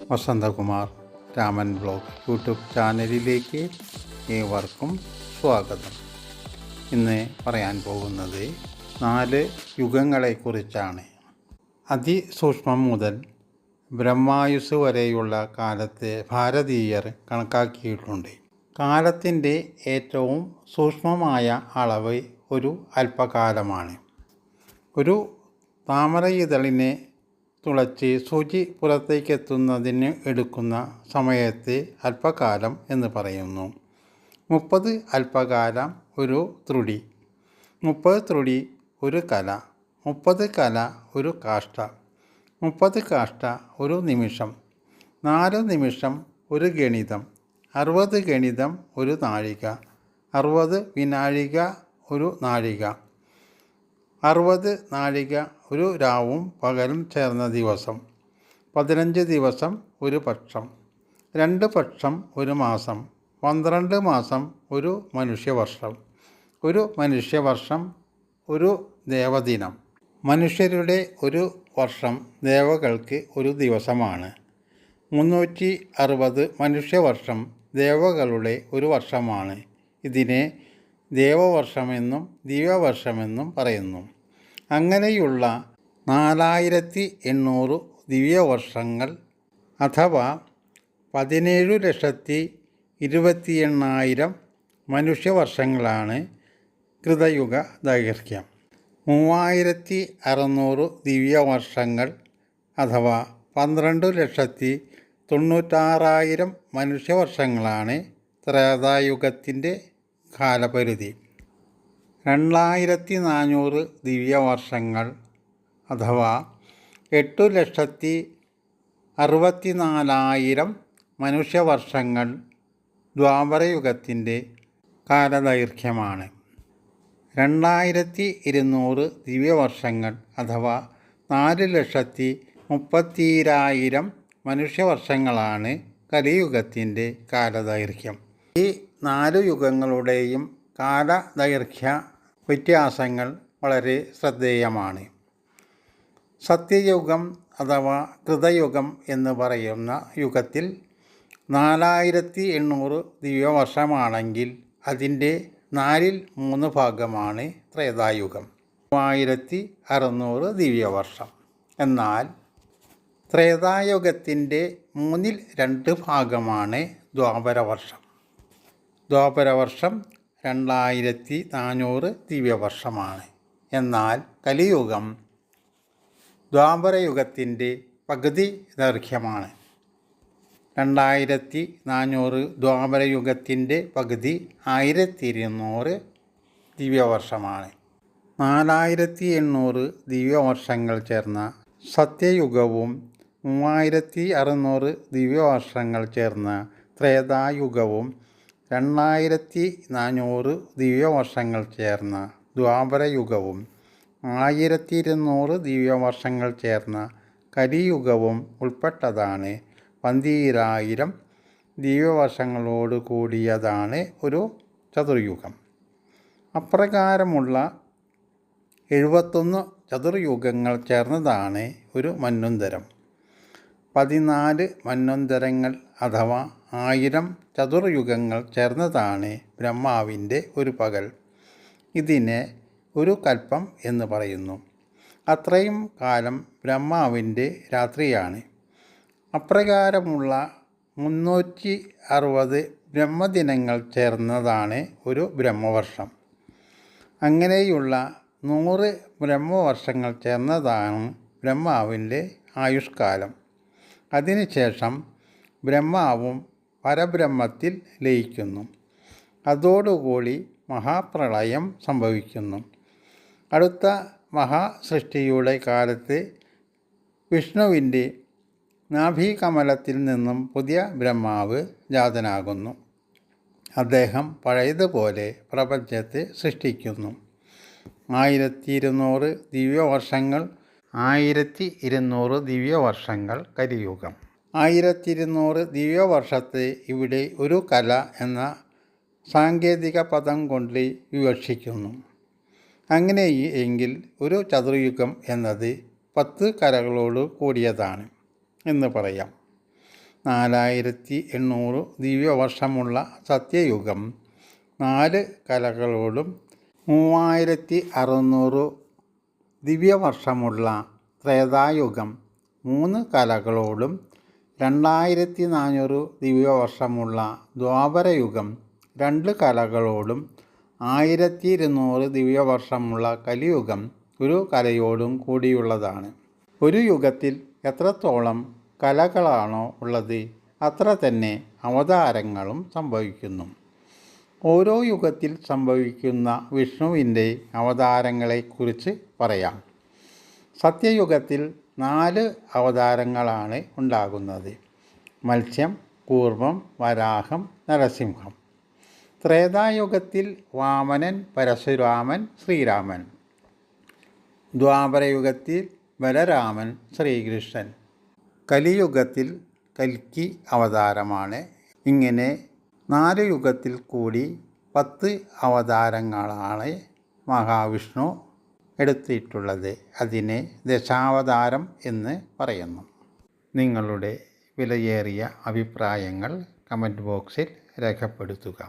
Vasanthakumar Raman blog YouTube ചാനലിലേക്ക് ഏവർക്കും സ്വാഗതം. ഇന്ന് പറയാൻ പോകുന്നത് 4 യുഗങ്ങളെക്കുറിച്ചാണ്. അതിസൂക്ഷ്മം മുതൽ ബ്രഹ്മായുസ് വരെയുള്ള കാലത്തെ ഭാരതീയർ കണക്കാക്കിയിട്ടുണ്ട്. കാലത്തിൻ്റെ ഏറ്റവും സൂക്ഷ്മമായ അളവ് ഒരു അല്പകാലമാണ്. ഒരു താമരയിതളിനെ തുളച്ച് സൂചി പുറത്തേക്കെത്തുന്നതിന് എടുക്കുന്ന സമയത്തെ അല്പകാലം എന്ന് പറയുന്നു. 30 അല്പകാലം ഒരു ത്രുടി, 30 ത്രുടി ഒരു കല, 30 കല ഒരു കാഷ്ഠ, 30 കാഷ്ഠ ഒരു നിമിഷം, 4 നിമിഷം ഒരു ഗണിതം, 60 ഗണിതം ഒരു നാഴിക, 60 വിനാഴിക ഒരു നാഴിക, 60 നാഴിക ഒരു രാവും പകലും ചേർന്ന ദിവസം, 15 ദിവസം ഒരു പക്ഷം, 2 പക്ഷം ഒരു മാസം, 12 മാസം ഒരു മനുഷ്യവർഷം, ഒരു മനുഷ്യവർഷം ഒരു ദേവദിനം. മനുഷ്യരുടെ ഒരു വർഷം ദേവകൾക്ക് ഒരു ദിവസമാണ്. 360 മനുഷ്യവർഷം ദേവകളുടെ ഒരു വർഷമാണ്. ഇതിനെ ദേവവർഷമെന്നും ദിവ്യവർഷമെന്നും പറയുന്നു. അങ്ങനെയുള്ള 4800 ദിവ്യവർഷങ്ങൾ അഥവാ 17,28,000 മനുഷ്യവർഷങ്ങളാണ് കൃതയുഗ ദൈർഘ്യം. 3600 ദിവ്യവർഷങ്ങൾ അഥവാ 12,96,000 മനുഷ്യവർഷങ്ങളാണ് ത്രേതായുഗത്തിൻ്റെ കാലപരിധി. 2400 ദിവ്യവർഷങ്ങൾ അഥവാ 8,64,000 മനുഷ്യവർഷങ്ങൾ ദ്വാപരയുഗത്തിൻ്റെ കാലദൈർഘ്യമാണ്. 2200 ദിവ്യവർഷങ്ങൾ അഥവാ 4,30,000 മനുഷ്യവർഷങ്ങളാണ് കലിയുഗത്തിൻ്റെ കാലദൈർഘ്യം. ഈ 4 യുഗങ്ങളുടെയും കാലദൈർഘ്യ വ്യത്യാസങ്ങൾ വളരെ ശ്രദ്ധേയമാണ്. സത്യയുഗം അഥവാ കൃതയുഗം എന്ന് പറയുന്ന യുഗത്തിൽ 4800 ദിവ്യവർഷമാണെങ്കിൽ അതിൻ്റെ 3 ഭാഗമാണ് ത്രേതായുഗം, 3600 ദിവ്യവർഷം. എന്നാൽ ത്രേതായുഗത്തിൻ്റെ 2 ഭാഗമാണ് ദ്വാപരവർഷം. ദ്വാപരവർഷം 2400 ദിവ്യവർഷമാണ്. എന്നാൽ കലിയുഗം ദ്വാപരയുഗത്തിൻ്റെ പകുതി ദൈർഘ്യമാണ്. 2400 ദ്വാപരയുഗത്തിൻ്റെ പകുതി 1200 ദിവ്യവർഷമാണ്. 4800 ദിവ്യവർഷങ്ങൾ ചേർന്ന സത്യയുഗവും 3600 ദിവ്യവർഷങ്ങൾ ചേർന്ന ത്രേതായുഗവും 2400 ദിവ്യവർഷങ്ങൾ ചേർന്ന ദ്വാപരയുഗവും 1200 ദിവ്യവർഷങ്ങൾ ചേർന്ന കലിയുഗവും ഉൾപ്പെട്ടതാണ് 12,000 ദിവ്യവർഷങ്ങളോട് കൂടിയതാണ് ഒരു ചതുർയുഗം. അപ്രകാരമുള്ള 71 ചതുർയുഗങ്ങൾ ചേർന്നതാണ് ഒരു മന്വന്തരം. 14 മന്വന്തരങ്ങൾ അഥവാ 1000 ചതുർയുഗങ്ങൾ ചേർന്നതാണ് ബ്രഹ്മാവിൻ്റെ ഒരു പകൽ. ഇതിനെ ഒരു കൽപ്പം എന്ന് പറയുന്നു. അത്രയും കാലം ബ്രഹ്മാവിൻ്റെ രാത്രിയാണ്. അപ്രകാരമുള്ള 360 ബ്രഹ്മദിനങ്ങൾ ചേർന്നതാണ് ഒരു ബ്രഹ്മവർഷം. അങ്ങനെയുള്ള 100 ബ്രഹ്മവർഷങ്ങൾ ചേർന്നതാണ് ബ്രഹ്മാവിൻ്റെ ആയുഷ്കാലം. അതിനുശേഷം ബ്രഹ്മാവും പരബ്രഹ്മത്തിൽ ലയിക്കുന്നു. അതോടുകൂടി മഹാപ്രളയം സംഭവിക്കുന്നു. അടുത്ത മഹാസൃഷ്ടിയുടെ കാലത്ത് വിഷ്ണുവിൻ്റെ നാഭീകമലത്തിൽ നിന്നും പുതിയ ബ്രഹ്മാവ് ജാതനാകുന്നു. അദ്ദേഹം പഴയതുപോലെ പ്രപഞ്ചത്തെ സൃഷ്ടിക്കുന്നു. 1200 ദിവ്യവർഷങ്ങൾ 1200 ദിവ്യവർഷങ്ങൾ കലിയുഗം. 1200 ദിവ്യവർഷത്തെ ഇവിടെ ഒരു കല എന്ന സാങ്കേതിക പദം കൊണ്ട് വിവക്ഷിക്കുന്നു. അങ്ങനെ എങ്കിൽ ഒരു ചതുർയുഗം എന്നത് 10 കലകളോട് കൂടിയതാണ് എന്ന് പറയാം. 4800 ദിവ്യവർഷമുള്ള സത്യയുഗം 4 കലകളോടും 3600 ദിവ്യവർഷമുള്ള ത്രേതായുഗം 3 കലകളോടും 2400 ദിവ്യവർഷമുള്ള ദ്വാപരയുഗം 2 കലകളോടും 1200 ദിവ്യവർഷമുള്ള കലിയുഗം 1 കലയോടും കൂടിയുള്ളതാണ്. ഒരു യുഗത്തിൽ എത്രത്തോളം കലകളാണോ ഉള്ളത് അത്ര തന്നെ അവതാരങ്ങളും സംഭവിക്കുന്നു. ഓരോ യുഗത്തിൽ സംഭവിക്കുന്ന വിഷ്ണുവിൻ്റെ അവതാരങ്ങളെക്കുറിച്ച് പറയാം. സത്യയുഗത്തിൽ 4 അവതാരങ്ങളാണ് ഉണ്ടാകുന്നത്: മത്സ്യം, കൂർമ്മം, വരാഹം, നരസിംഹം. ത്രേതായുഗത്തിൽ വാമനൻ, പരശുരാമൻ, ശ്രീരാമൻ. ദ്വാപരയുഗത്തിൽ ബലരാമൻ, ശ്രീകൃഷ്ണൻ. കലിയുഗത്തിൽ കൽക്കി അവതാരമാണ്. ഇങ്ങനെ 4 യുഗത്തിൽ കൂടി 10 അവതാരങ്ങളാണ് മഹാവിഷ്ണു എടുത്തിട്ടുള്ളത്. അതിനെ ദശാവതാരം എന്ന് പറയുന്നു. നിങ്ങളുടെ വിലയേറിയ അഭിപ്രായങ്ങൾ കമൻറ്റ് ബോക്സിൽ രേഖപ്പെടുത്തുക.